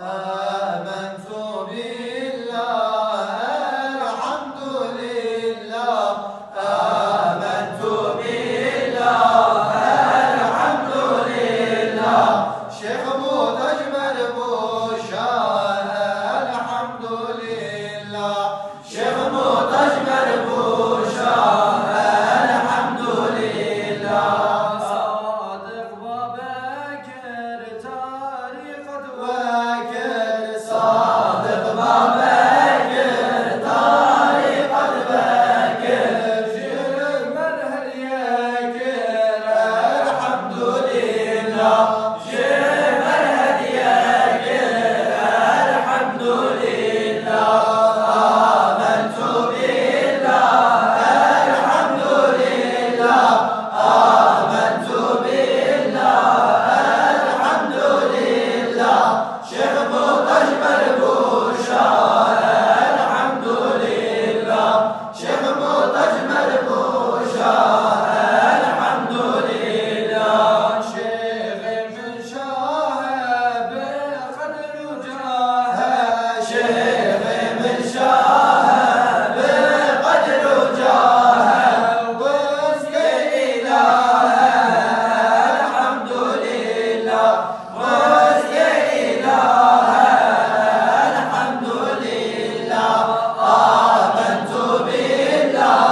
آمنت بالله الحمد لله آمنت بالله الحمد لله شيخ متجمل بوشاه الحمد لله شيخ متجمل بوشاه الحمد لله صادق بابكر طريقة بكر صادق بابكر طريقة بكر شيخ مرهل يكر الحمد لله شيخ مرهل يكر الحمد لله آمنت بالله الحمد لله آمنت بالله الحمد لله شيخ متجمل بوشاه الحمد لله شيخ متجمل بوشاه الحمد لله شيخ من شاه بقدر وجاه شيخ من شاه بقدر وجاه وسط إله الحمد لله وسط إله الحمد لله آمنت بالله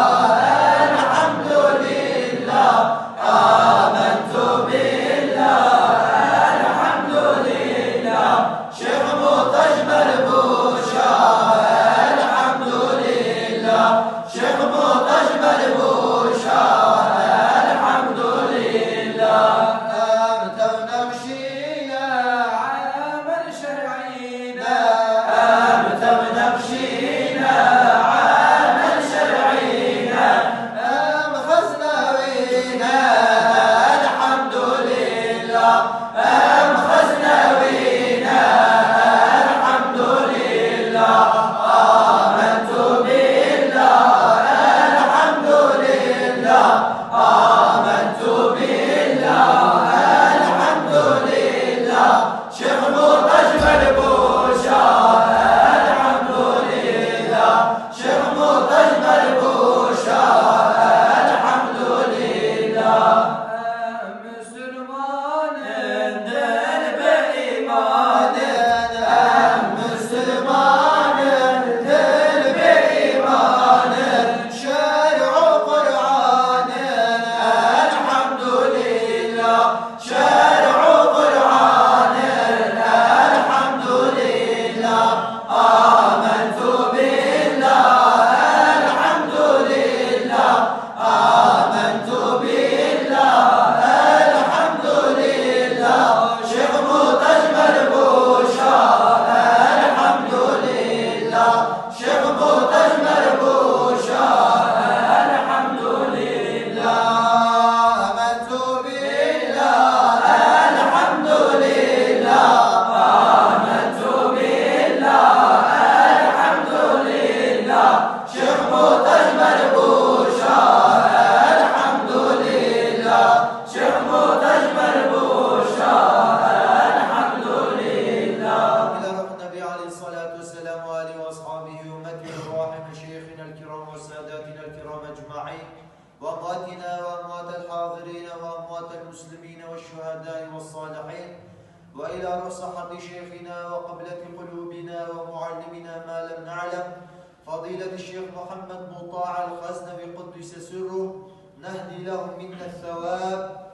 الحمد لله آمنت بالله الحمد لله شيخ متجمل بوشاه الحمد لله شيخ متجمل بوشاه الحمد لله أمت ونمشينا عمل شرعينا أمت ونمشينا عمل شرعينا أم خزنوينا الحمد لله أم خزنوينا الحمد لله آمنت بالله الحمد لله آمنت بالله الحمد لله شيخ متجمل بوشاه الحمد لله شيخ متجمل بوشاه الحمد لله مسلمان دل بإيمان مسلمان دل بإيمان شرع قرآن الحمد لله شرع قرآن الحمد لله آمنت بالله الحمد لله آمنت بالله الحمد لله شيخ متجمل بوشاه الحمد لله شيخ متجمل بوشاه الحمد لله آمنت بالله الحمد لله آمنت بالله الحمد لله شيخ متجمل بوشاه الحمد لله شيخ متجمل بوشاه الحمد لله إلى روح النبي عليه الصلاة والسلام وآله وأصحابه وأمته وراحم شيخنا الكرام وساداتنا الكرام أجمعين وأمواتنا وأموات الحاضرين وأموات المسلمين والشهداء والصالحين وإلى روح صحب شيخنا وقبلة قلوبنا ومعلمنا ما لم نعلم فضيلة الشيخ محمد مطاع الخزنوي قدس سره نهدي لهم منا الثواب